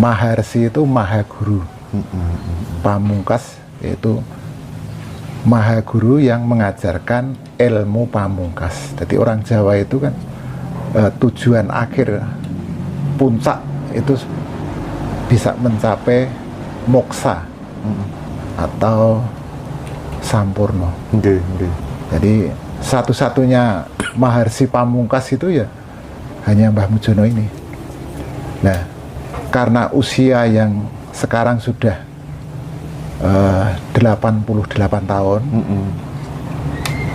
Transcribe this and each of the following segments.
Maharsi itu maha guru, pamungkas yaitu maha guru yang mengajarkan ilmu pamungkas. Jadi orang Jawa itu kan tujuan akhir puncak itu bisa mencapai moksa atau sampurno. Jadi satu-satunya Maharsi pamungkas itu ya hanya Mbah Mujono ini. Nah, karena usia yang sekarang sudah 88 tahun,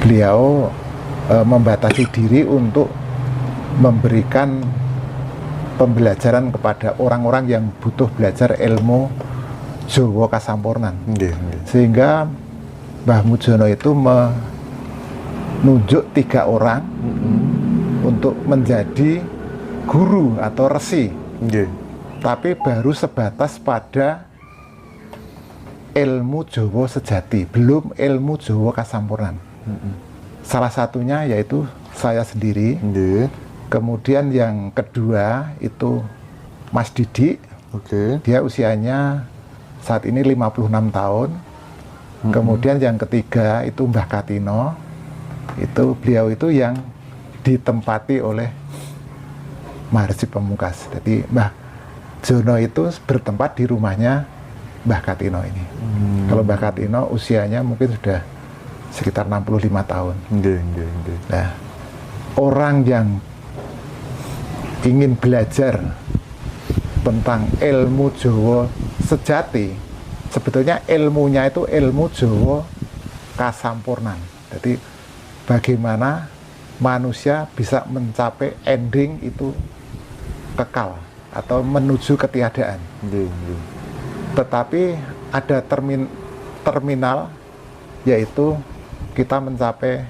beliau membatasi diri untuk memberikan pembelajaran kepada orang-orang yang butuh belajar ilmu Jawa Kasampurnan. Sehingga Mbah Mujono itu menunjuk 3 orang untuk menjadi guru atau resi, tapi baru sebatas pada ilmu Jawa sejati, belum ilmu Jawa Kasampurnan. Salah satunya yaitu saya sendiri. Kemudian yang kedua itu Mas Didik. Dia usianya saat ini 56 tahun. Kemudian yang ketiga itu Mbah Katino. Itu beliau itu yang ditempati oleh Maharsi Pamungkas. Jadi Mbah Jono itu bertempat di rumahnya Mbah Katino ini. Kalau Mbah Katino usianya mungkin sudah sekitar 65 tahun. Nah, orang yang ingin belajar tentang ilmu Jawa sejati, sebetulnya ilmunya itu ilmu Jawa Kasampurnan. Jadi bagaimana manusia bisa mencapai ending itu kekal atau menuju ketiadaan. Tetapi ada terminal, yaitu kita mencapai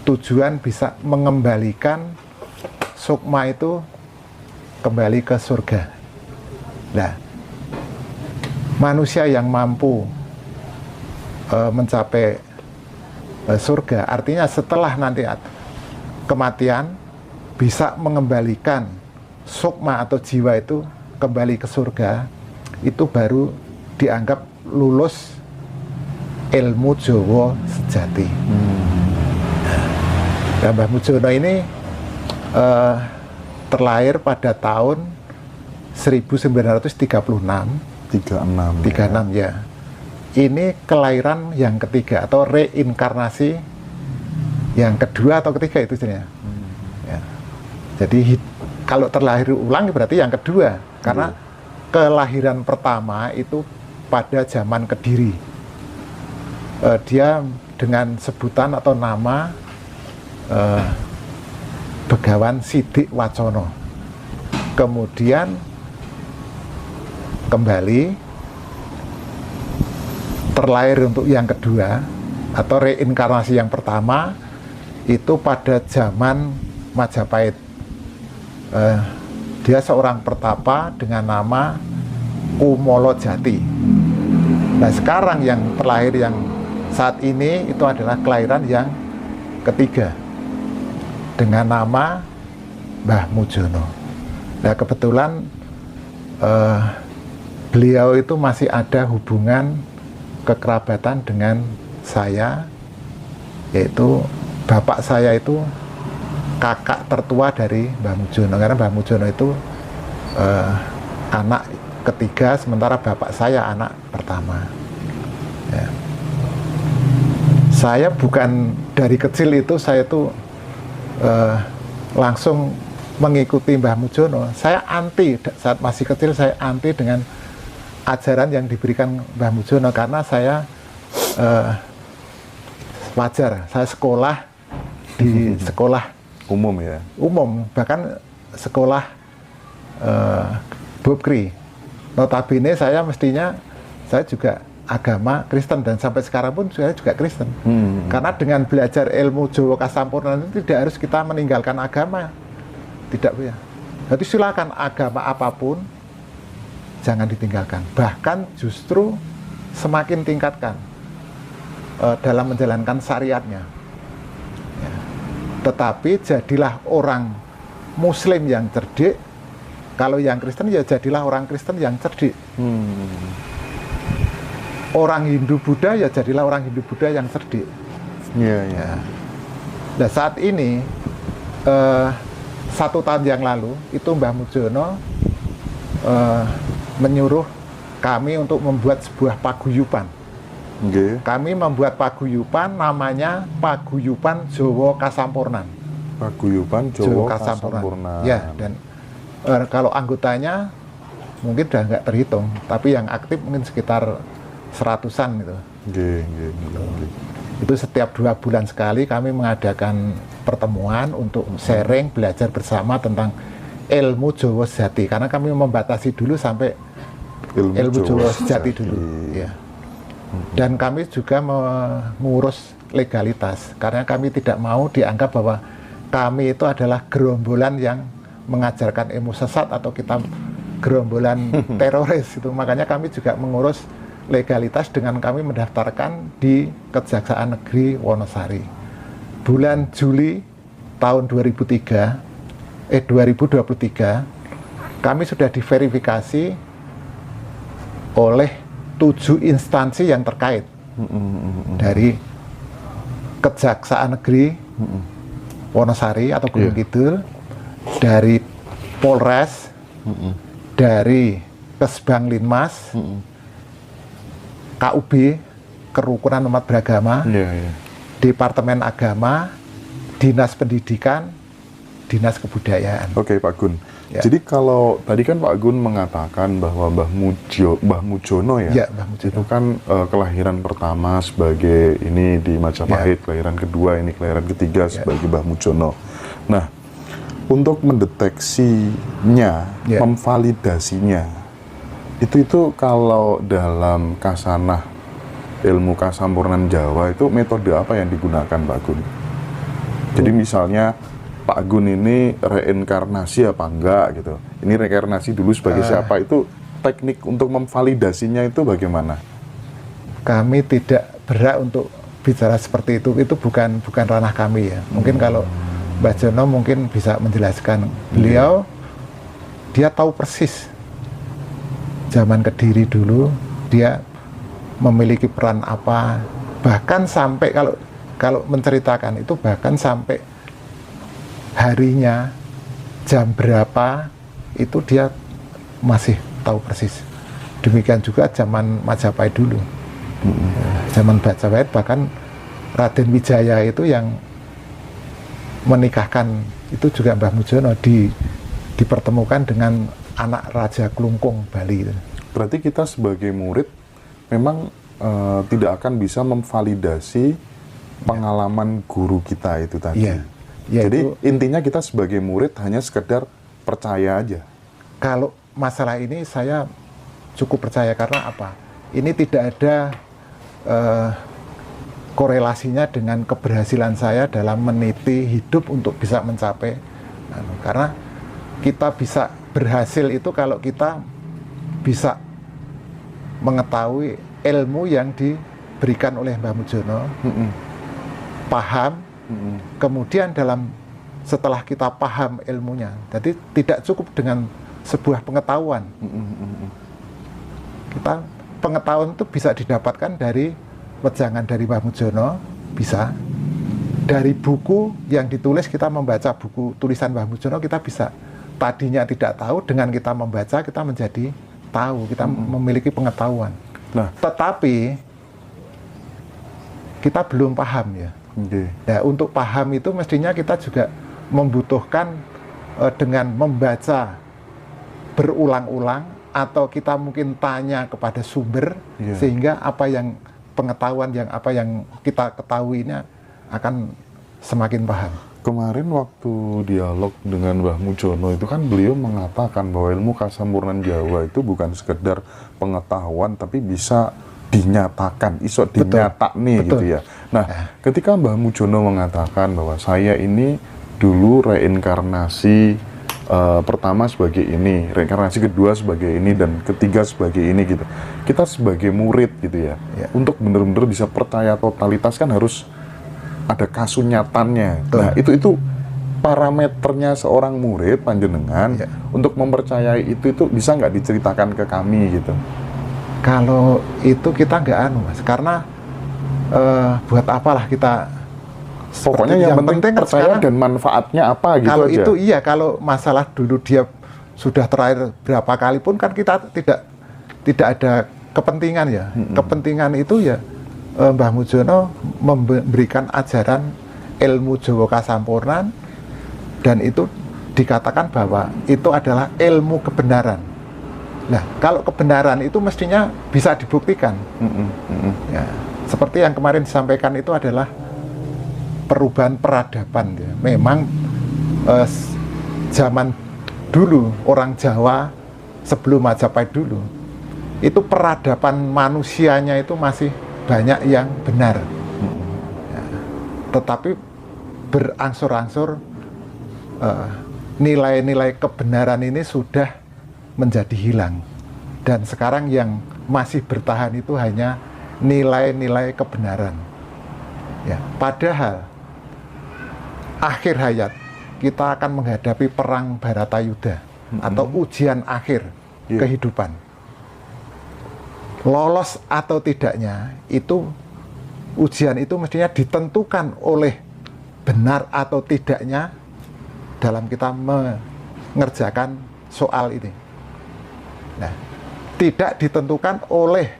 tujuan bisa mengembalikan sukma itu kembali ke surga. Nah, manusia yang mampu mencapai surga, artinya setelah nanti kematian bisa mengembalikan sukma atau jiwa itu kembali ke surga, itu baru dianggap lulus ilmu Jawa sejati. Nah, Mbah Mujono ini terlahir pada tahun 1936. 36 ya. Ini kelahiran yang ketiga atau reinkarnasi yang kedua atau ketiga itu sebenarnya. Ya. Jadi kalau terlahir ulang berarti yang kedua, karena kelahiran pertama itu pada zaman Kediri. Dia dengan sebutan atau nama Begawan Sidik Wacono. Kemudian kembali terlahir untuk yang kedua atau reinkarnasi yang pertama itu pada zaman Majapahit. Dia seorang pertapa dengan nama Kumolo Jati. Nah, sekarang yang terlahir yang saat ini itu adalah kelahiran yang ketiga dengan nama Mbah Mujono. Nah, kebetulan beliau itu masih ada hubungan kekerabatan dengan saya, yaitu bapak saya itu kakak tertua dari Mbah Mujono, karena Mbah Mujono itu anak ketiga, sementara bapak saya anak pertama. Ya. Saya bukan dari kecil itu saya tuh langsung mengikuti Mbah Mujono. Saya anti, saat masih kecil saya anti dengan ajaran yang diberikan Mbah Mujono, karena saya wajar, saya sekolah di sekolah umum ya, umum, bahkan sekolah Bobkri. Notabene saya mestinya saya juga agama Kristen, dan sampai sekarang pun saya juga Kristen. Karena dengan belajar ilmu Jawa Kasampurnan itu tidak harus kita meninggalkan agama, tidak ya. Jadi silakan agama apapun jangan ditinggalkan, bahkan justru semakin tingkatkan dalam menjalankan syariatnya. Ya. Tetapi jadilah orang Muslim yang cerdik, Kalau yang Kristen ya jadilah orang Kristen yang cerdik. Orang Hindu Buddha ya jadilah orang Hindu Buddha yang cerdik. Ya. Nah saat ini 1 tahun yang lalu itu Mbah Mujono menyuruh kami untuk membuat sebuah paguyuban. Kami membuat paguyuban namanya Paguyuban Jowo Kasampurnan. Paguyuban Jowo Kasampurnan. Ya, dan kalau anggotanya mungkin udah nggak terhitung, tapi yang aktif mungkin sekitar 100-an gitu. Itu setiap 2 bulan sekali kami mengadakan pertemuan untuk sharing, belajar bersama tentang ilmu Jawa Sejati, karena kami membatasi dulu sampai ilmu Jawa Sejati dulu. Ya. Dan kami juga mengurus legalitas, karena kami tidak mau dianggap bahwa kami itu adalah gerombolan yang mengajarkan ilmu sesat atau kita gerombolan teroris itu. Makanya kami juga mengurus legalitas dengan kami mendaftarkan di Kejaksaan Negeri Wonosari. Bulan Juli tahun 2023 kami sudah diverifikasi oleh 7 instansi yang terkait, dari Kejaksaan Negeri Wonosari atau Gunung Kidul, dari Polres, dari Kesbang Linmas, KUB, Kerukunan Umat Beragama, Departemen Agama, Dinas Pendidikan, Dinas Kebudayaan. Oke, Pak Gun. Jadi kalau tadi kan Pak Gun mengatakan bahwa Mbah Mujono Mbah Mujono itu kan kelahiran pertama sebagai ini di Majapahit, kelahiran kedua ini, kelahiran ketiga sebagai Mbah Mujono. Nah, untuk mendeteksinya, memvalidasinya, itu kalau dalam kasanah ilmu Kasampurnan Jawa itu metode apa yang digunakan Pak Gun? Jadi misalnya Pak Gun ini reinkarnasi apa enggak gitu. Ini reinkarnasi dulu sebagai siapa, itu teknik untuk memvalidasinya itu bagaimana? Kami tidak berhak untuk bicara seperti itu bukan ranah kami ya. Mungkin kalau Mbah Jono mungkin bisa menjelaskan. Beliau dia tahu persis zaman Kediri dulu dia memiliki peran apa, bahkan sampai kalau menceritakan itu bahkan sampai harinya, jam berapa, itu dia masih tahu persis. Demikian juga zaman Majapahit dulu. Zaman Majapahit bahkan Raden Wijaya itu yang menikahkan itu juga Mbah Mujono, dipertemukan dengan anak Raja Klungkung Bali. Berarti kita sebagai murid memang tidak akan bisa memvalidasi pengalaman guru kita itu tadi. Jadi intinya kita sebagai murid hanya sekedar percaya aja. Kalau masalah ini saya cukup percaya karena apa? Ini tidak ada korelasinya dengan keberhasilan saya dalam meniti hidup untuk bisa mencapai. Karena kita bisa berhasil itu kalau kita bisa mengetahui ilmu yang diberikan oleh Mbah Mujono, paham. Kemudian setelah kita paham ilmunya, jadi tidak cukup dengan sebuah pengetahuan. Pengetahuan itu bisa didapatkan dari wejangan dari Mbah Mujono, bisa dari buku yang ditulis. Kita membaca buku tulisan Mbah Mujono, kita bisa tadinya tidak tahu, dengan kita membaca kita menjadi tahu, kita memiliki pengetahuan. Nah, tetapi kita belum paham ya. Nah, untuk paham itu mestinya kita juga membutuhkan dengan membaca berulang-ulang, atau kita mungkin tanya kepada sumber, sehingga pengetahuan yang kita ketahui ini akan semakin paham. Kemarin waktu dialog dengan Mbah Mujono itu kan beliau mengatakan bahwa ilmu Kasampurnan Jawa itu bukan sekedar pengetahuan, tapi bisa dinyatakan, iso dinyatak nih gitu ya. Nah, ketika Mbah Mujono mengatakan bahwa saya ini dulu reinkarnasi pertama sebagai ini, reinkarnasi kedua sebagai ini, dan ketiga sebagai ini gitu. Kita sebagai murid gitu ya, untuk benar-benar bisa percaya totalitas kan harus ada kasunyatannya. Nah, itu parameternya seorang murid panjenengan untuk mempercayai itu bisa nggak diceritakan ke kami gitu? Kalau itu kita nggak Mas, karena buat apalah kita, pokoknya yang penting percaya dan manfaatnya apa gitu kalau aja. Itu iya, kalau masalah dulu dia sudah terakhir berapa kali pun kan kita tidak ada kepentingan ya. Kepentingan itu ya Mbah Mujono memberikan ajaran ilmu Jawa Kasampurnan, dan itu dikatakan bahwa itu adalah ilmu kebenaran. Nah, kalau kebenaran itu mestinya bisa dibuktikan. Ya, seperti yang kemarin disampaikan itu adalah perubahan peradaban. Ya. Memang zaman dulu orang Jawa sebelum Majapahit dulu itu peradaban manusianya itu masih banyak yang benar. Ya. Tetapi berangsur-angsur nilai-nilai kebenaran ini sudah menjadi hilang, dan sekarang yang masih bertahan itu hanya nilai-nilai kebenaran. Ya, padahal akhir hayat kita akan menghadapi perang Baratayuda atau ujian akhir kehidupan. Lolos atau tidaknya itu ujian itu mestinya ditentukan oleh benar atau tidaknya dalam kita mengerjakan soal ini. Nah, tidak ditentukan oleh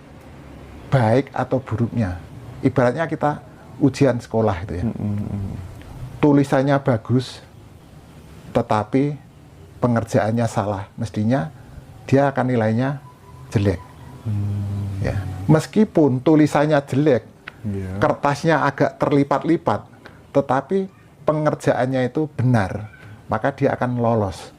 baik atau buruknya. Ibaratnya kita ujian sekolah itu ya. Tulisannya bagus, tetapi pengerjaannya salah, mestinya dia akan nilainya jelek. Ya. Meskipun tulisannya jelek, kertasnya agak terlipat-lipat, tetapi pengerjaannya itu benar, maka dia akan lolos.